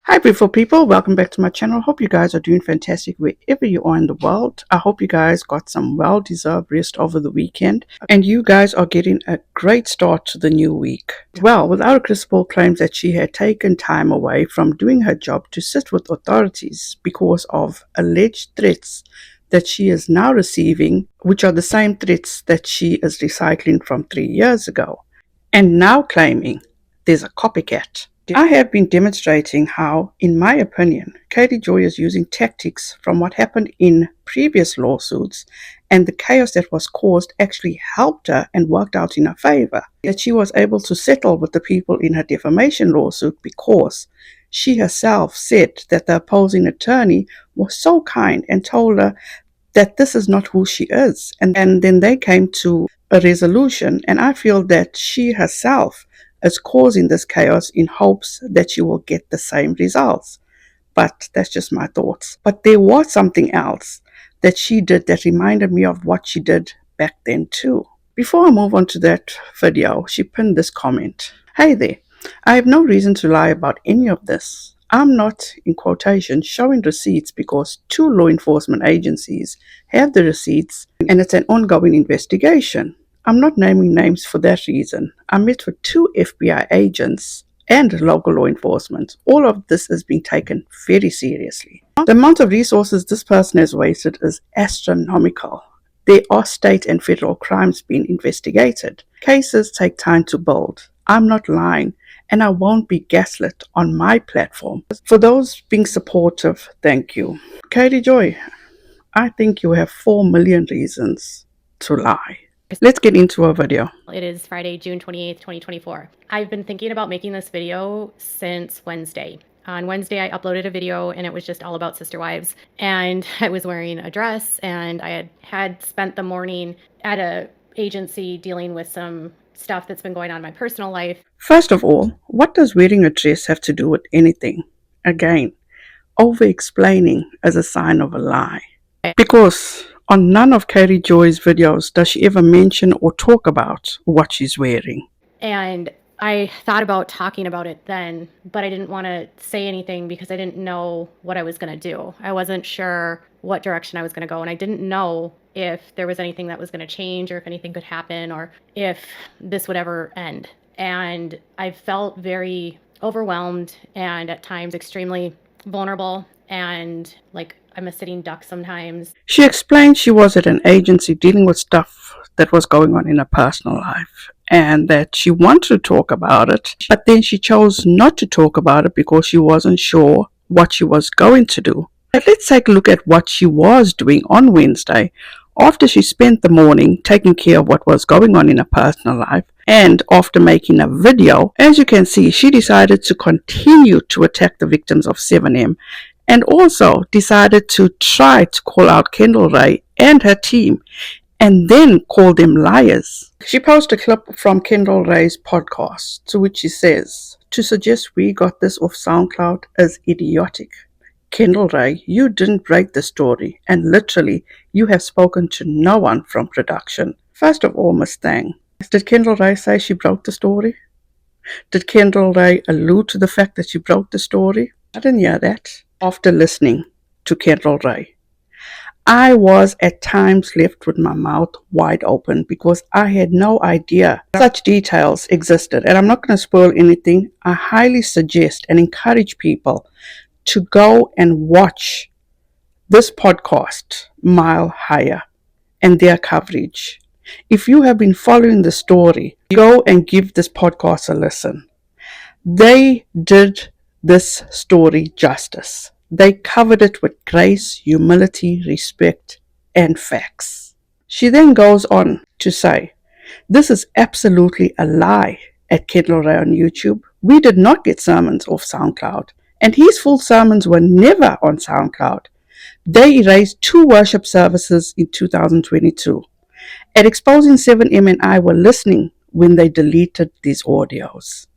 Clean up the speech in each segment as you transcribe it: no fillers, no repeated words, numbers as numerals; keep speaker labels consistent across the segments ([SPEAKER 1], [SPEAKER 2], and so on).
[SPEAKER 1] Hi beautiful people, welcome back to my channel. Hope you guys are doing fantastic wherever you are in the world. I hope you guys got some well-deserved rest over the weekend and you guys are getting a great start to the new week. Well, without Crystal claims that she had taken time away from doing her job to sit with authorities because of alleged threats that she is now receiving, which are the same threats that she is recycling from 3 years ago, and now claiming there's a copycat. I have been demonstrating how, in my opinion, Katie Joy is using tactics from what happened in previous lawsuits, and the chaos that was caused actually helped her and worked out in her favor. That she was able to settle with the people in her defamation lawsuit because she herself said that the opposing attorney was so kind and told her that this is not who she is. And then they came to a resolution, and I feel that she herself is causing this chaos in hopes that she will get the same results. But that's just my thoughts. But there was something else that she did that reminded me of what she did back then too. Before I move on to that video, she pinned this comment. Hey there, I have no reason to lie about any of this. I'm not, in quotation, showing receipts because 2 law enforcement agencies have the receipts and it's an ongoing investigation. I'm not naming names for that reason. I met with 2 FBI agents and local law enforcement. All of this is being taken very seriously. The amount of resources this person has wasted is astronomical. There are state and federal crimes being investigated. Cases take time to build. I'm not lying, and I won't be gaslit on my platform. For those being supportive, thank you. Katie Joy, I think you have 4 million reasons to lie. Let's get into our video.
[SPEAKER 2] It is Friday, June 28th, 2024. I've been thinking about making this video since Wednesday. On Wednesday, I uploaded a video and it was just all about sister wives. And I was wearing a dress and I had spent the morning at a agency dealing with some stuff that's been going on in my personal life.
[SPEAKER 1] First of all, what does wearing a dress have to do with anything? Again, over-explaining as a sign of a lie. Because on none of Katie Joy's videos does she ever mention or talk about what she's wearing.
[SPEAKER 2] And I thought about talking about it then, but I didn't want to say anything because I didn't know what I was going to do. I wasn't sure what direction I was going to go, and I didn't know if there was anything that was going to change or if anything could happen or if this would ever end. And I felt very overwhelmed and at times extremely vulnerable and like I'm a sitting duck sometimes.
[SPEAKER 1] She explained she was at an agency dealing with stuff that was going on in her personal life and that she wanted to talk about it, but then she chose not to talk about it because she wasn't sure what she was going to do. But let's take a look at what she was doing on Wednesday after she spent the morning taking care of what was going on in her personal life. And after making a video, as you can see, she decided to continue to attack the victims of 7M and also decided to try to call out Kendall Ray and her team and then call them liars. She posted a clip from Kendall Ray's podcast to which she says, "To suggest we got this off SoundCloud is idiotic. Kendall Ray, you didn't break the story, and literally you have spoken to no one from production." First of all, Miss Thang, did Kendall Ray say she broke the story? Did Kendall Ray allude to the fact that she broke the story? I didn't hear that. After listening to Kendall Ray, I was at times left with my mouth wide open because I had no idea such details existed. And I'm not going to spoil anything. I highly suggest and encourage people to go and watch this podcast, Mile Higher, and their coverage. If you have been following the story, go and give this podcast a listen. They did this story justice. They covered it with grace, humility, respect, and facts. She then goes on to say, "This is absolutely a lie at Kendall Ray on YouTube. We did not get sermons off SoundCloud, and his full sermons were never on SoundCloud. They erased 2 worship services in 2022. At Exposing 7M and I were listening when they deleted these audios."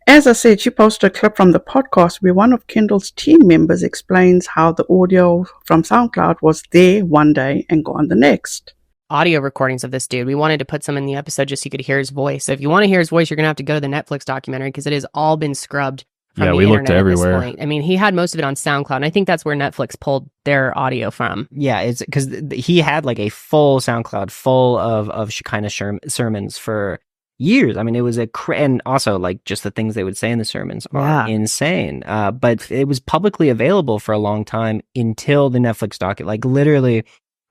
[SPEAKER 1] As I said, she posted a clip from the podcast where one of Kendall's team members explains how the audio from SoundCloud was there one day and gone the next.
[SPEAKER 3] Audio recordings of this dude. We wanted to put some in the episode just so you could hear his voice. So if you want to hear his voice, you're going to have to go to the Netflix documentary because it has all been scrubbed from
[SPEAKER 4] Yeah,
[SPEAKER 3] the
[SPEAKER 4] we looked
[SPEAKER 3] internet at this
[SPEAKER 4] everywhere.
[SPEAKER 3] point. I mean, he had most of it on SoundCloud, and I think that's where Netflix pulled their audio from.
[SPEAKER 5] Yeah, it's because he had like a full SoundCloud full of Shekinah sermons for years. I mean, it was and also like just the things they would say in the sermons are insane. But it was publicly available for a long time until the Netflix docket. Like literally,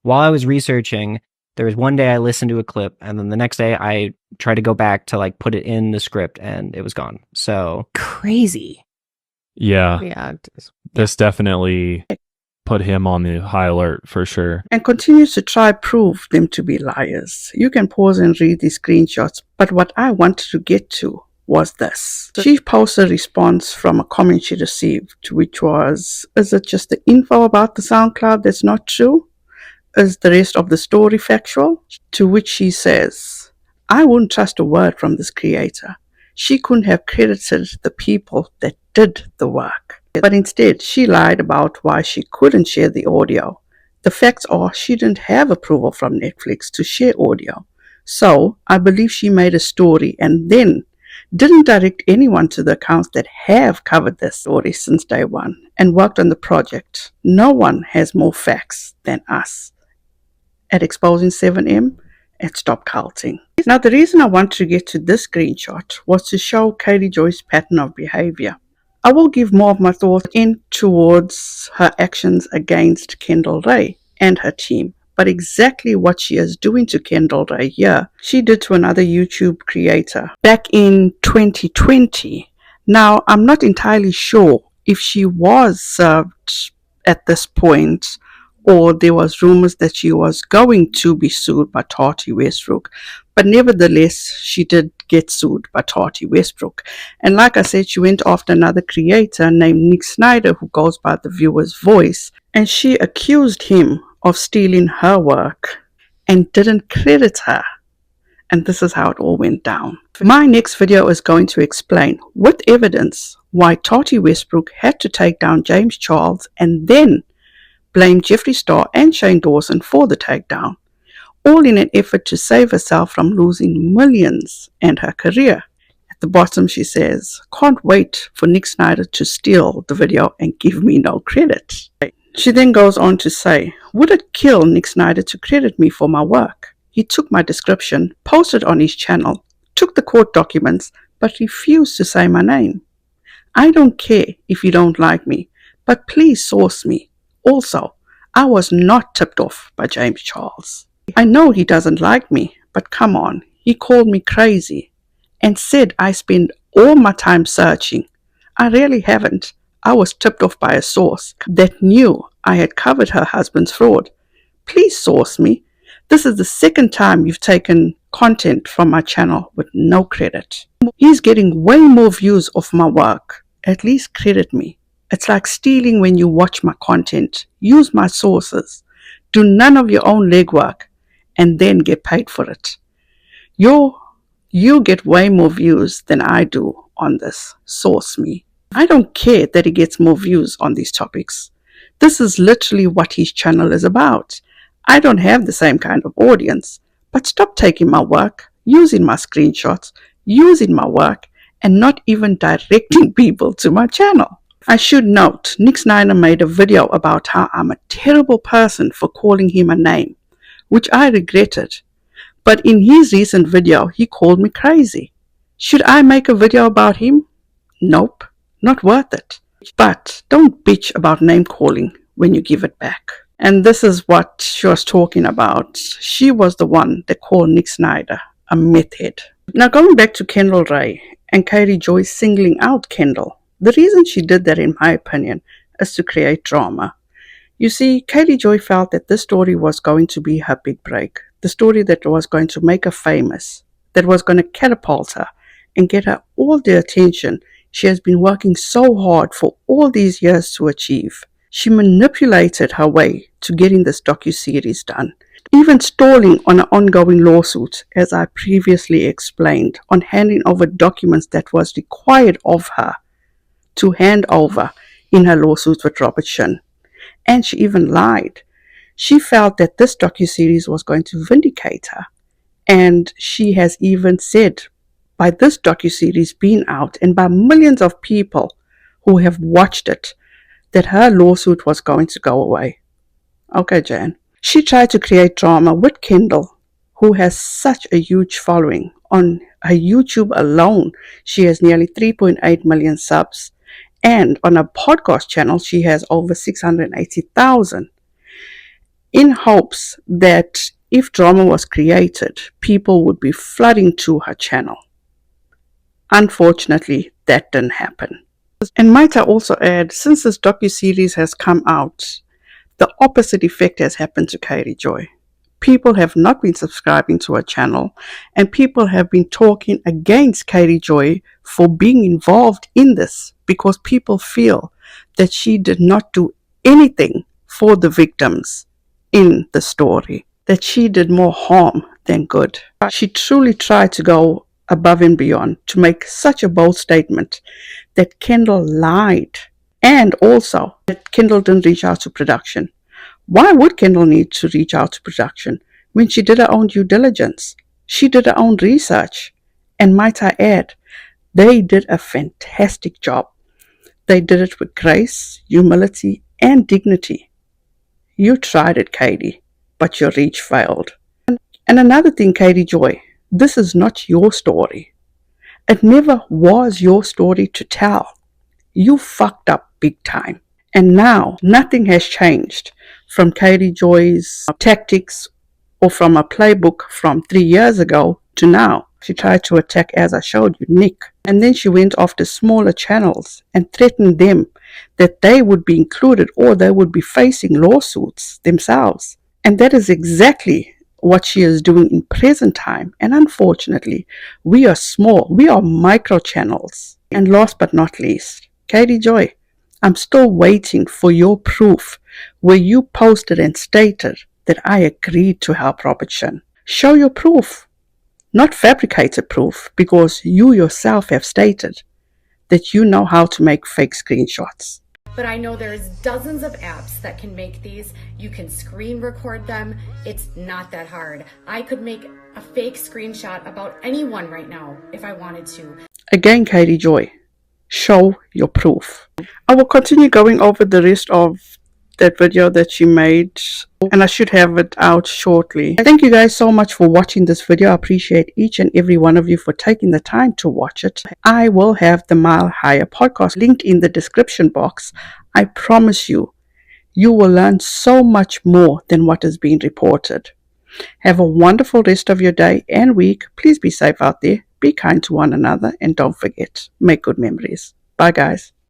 [SPEAKER 5] while I was researching, there was one day I listened to a clip, and then the next day I tried to go back to like put it in the script, and it was gone. So
[SPEAKER 3] Crazy.
[SPEAKER 4] Yeah,
[SPEAKER 3] Yeah.
[SPEAKER 4] this definitely put him on the high alert for sure.
[SPEAKER 1] And continues to try prove them to be liars. You can pause and read these screenshots, but what I wanted to get to was this. She posted a response from a comment she received, which was, is it just the info about the SoundCloud that's not true? Is the rest of the story factual? To which she says, I wouldn't trust a word from this creator. She couldn't have credited the people that did the work. But instead, she lied about why she couldn't share the audio. The facts are she didn't have approval from Netflix to share audio. So, I believe she made a story and then didn't direct anyone to the accounts that have covered this story since day one and worked on the project. No one has more facts than us at Exposing 7M and Stop Culting. Now, the reason I wanted to get to this screenshot was to show Katie Joy's pattern of behavior. I will give more of my thoughts in towards her actions against Kendall Ray and her team, but exactly what she is doing to Kendall Ray here, she did to another YouTube creator back in 2020. Now, I'm not entirely sure if she was served at this point, or there was rumors that she was going to be sued by Tati Westbrook. But nevertheless, she did get sued by Tati Westbrook. And like I said, she went after another creator named Nick Snider, who goes by the viewer's voice, and she accused him of stealing her work and didn't credit her. And this is how it all went down. My next video is going to explain with evidence why Tati Westbrook had to take down James Charles and then blame Jeffree Star and Shane Dawson for the takedown, all in an effort to save herself from losing millions and her career. At the bottom she says, can't wait for Nick Snider to steal the video and give me no credit. She then goes on to say, would it kill Nick Snider to credit me for my work? He took my description, posted on his channel, took the court documents, but refused to say my name. I don't care if you don't like me, but please source me. Also, I was not tipped off by James Charles. I know he doesn't like me, but come on, he called me crazy and said I spend all my time searching. I really haven't. I was tipped off by a source that knew I had covered her husband's fraud. Please source me. This is the second time you've taken content from my channel with no credit. He's getting way more views of my work. At least credit me. It's like stealing when you watch my content. Use my sources. Do none of your own legwork and then get paid for it. You get way more views than I do on this. Source me. I don't care that he gets more views on these topics. This is literally what his channel is about. I don't have the same kind of audience, but stop taking my work, using my screenshots, using my work, and not even directing people to my channel. I should note, Nick Snider made a video about how I'm a terrible person for calling him a name, which I regretted. But in his recent video, he called me crazy. Should I make a video about him? Nope, not worth it. But don't bitch about name calling when you give it back. And this is what she was talking about. She was the one that called Nick Snider a meth head. Now going back to Kendall Ray and Katie Joy singling out Kendall. The reason she did that, in my opinion, is to create drama. You see, Katie Joy felt that this story was going to be her big break. The story that was going to make her famous, that was going to catapult her and get her all the attention she has been working so hard for all these years to achieve. She manipulated her way to getting this docuseries done, even stalling on an ongoing lawsuit, as I previously explained, on handing over documents that was required of her to hand over in her lawsuit with Robert Shin. And she even lied. She felt that this docuseries was going to vindicate her. And she has even said, by this docuseries being out and by millions of people who have watched it that her lawsuit was going to go away. Okay, Jan. She tried to create drama with Kendall, who has such a huge following. On her YouTube alone, she has nearly 3.8 million subs. And on a podcast channel, she has over 680,000. In hopes that if drama was created, people would be flooding to her channel. Unfortunately, that didn't happen. And might I also add, since this docuseries has come out, the opposite effect has happened to Katie Joy. People have not been subscribing to her channel, and people have been talking against Katie Joy for being involved in this because people feel that she did not do anything for the victims in the story, that she did more harm than good. She truly tried to go above and beyond to make such a bold statement that Kendall lied, and also that Kendall didn't reach out to production. Why would Kendall need to reach out to production when she did her own due diligence? She did her own research. And might I add, they did a fantastic job. They did it with grace, humility, and dignity. You tried it, Katie, but your reach failed. And another thing, Katie Joy, this is not your story. It never was your story to tell. You fucked up big time. And now nothing has changed from Katie Joy's tactics or from a playbook from 3 years ago to now. She tried to attack, as I showed you, Nick. And then she went after smaller channels and threatened them that they would be included or they would be facing lawsuits themselves. And that is exactly what she is doing in present time. And unfortunately, we are small. We are micro channels. And last but not least, Katie Joy, I'm still waiting for your proof where you posted and stated that I agreed to help Robert Shin. Show your proof, not fabricated proof, because you yourself have stated that you know how to make fake screenshots.
[SPEAKER 2] But I know there's dozens of apps that can make these. You can screen record them. It's not that hard. I could make a fake screenshot about anyone right now if I wanted to.
[SPEAKER 1] Again, Katie Joy, show your proof. I will continue going over the rest of that video that she made, and I should have it out shortly. Thank you guys so much for watching this video. I appreciate each and every one of you for taking the time to watch it. I will have the Mile Higher podcast linked in the description box. I promise you, you will learn so much more than what is being reported. Have a wonderful rest of your day and week. Please be safe out there. Be kind to one another, and don't forget, make good memories. Bye guys.